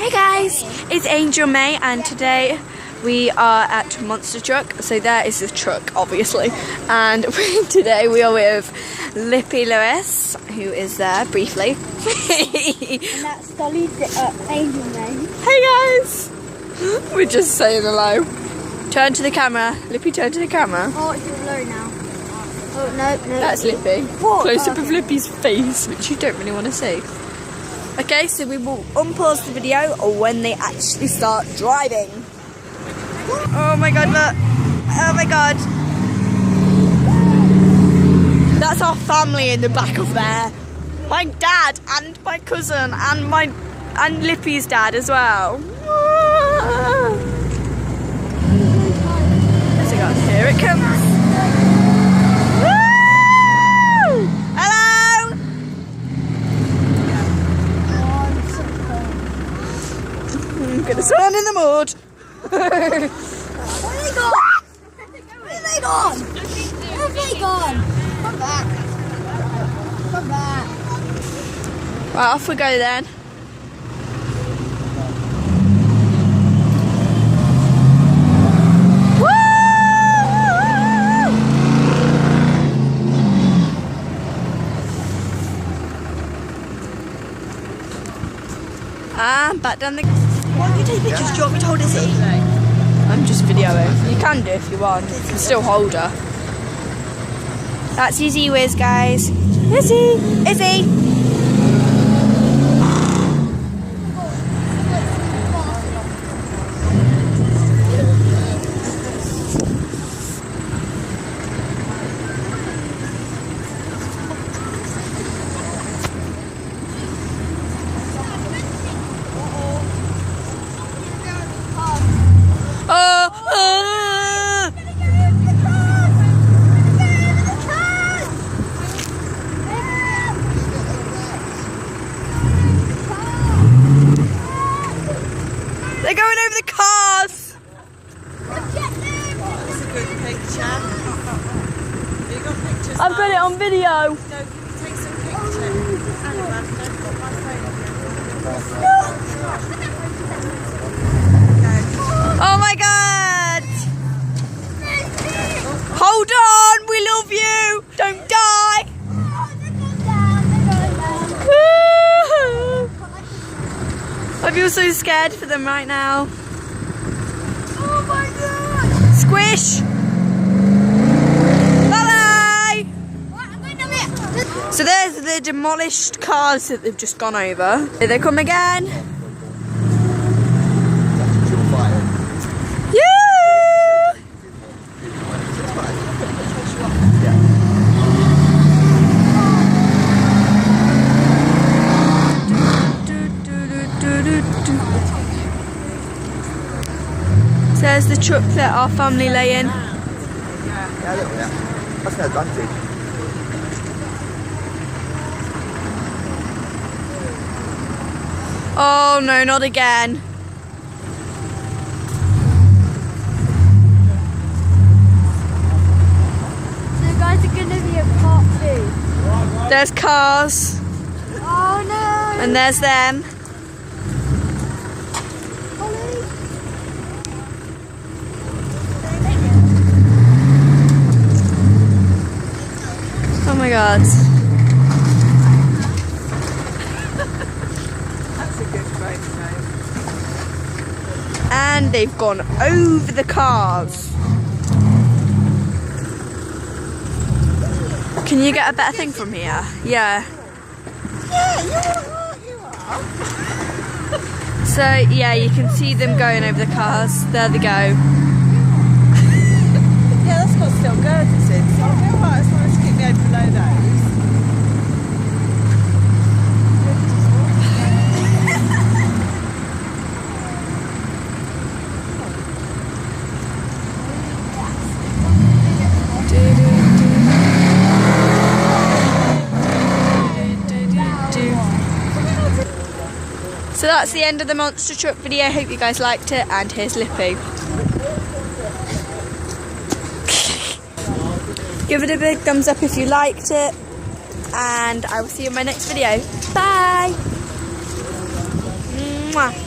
Hey guys, it's Angel May and today we are at Monster Truck. So there is the truck obviously, and today we are with Lippy Lewis, who is there briefly. And that's Dolly Angel May. Hey guys! We're just saying hello. Turn to the camera. Lippy, turn to the camera. Oh, it's blurry now. Oh, no. That's Lippy. What? Close up Okay. of Lippy's face, which you don't really want to see. Okay, so we will unpause the video when they actually start driving. Oh my god, look. Oh my god. That's our family in the back of there. My dad and my cousin and Lippy's dad as well. Let's go. Here it comes. Woo! Hello! I'm gonna stand in the mud. Where have they gone? Where have they gone? Where have they gone? Come back. Come back. Right, off we go then. Back down the... Why don't you take pictures? Do you want me to hold Izzy? I'm just videoing. You can do if you want. You can still hold her. That's Izzy Wiz, guys. Izzy! Izzy! They're going over the cars! That's a good picture. You got pictures? I've got it on video. No, take some pictures. Hang on, I've got my phone. Oh my god! Hold on, we love you! Don't die! Woo-hoo. I feel so scared for them right now. Oh my god! Squish! Bye-bye! So there's the demolished cars that they've just gone over. Here they come again. Yeah! So there's the truck that our family lay in. Yeah, a little bit. That's no advantage. Oh no, not again. So guys are going to be a part 2. There's cars, Oh no! and there's them. Ollie. Oh my god. That's a good photo. And they've gone over the cars. Can you get a better thing from here? Yeah. So yeah, you can see them going over the cars. There they go. Yeah, that's got still girders in, so I'll go right as long as you keep me open below those. So that's the end of the Monster Truck video. Hope you guys liked it, and here's Lippy. Give it a big thumbs up if you liked it, and I will see you in my next video. Bye! Mwah.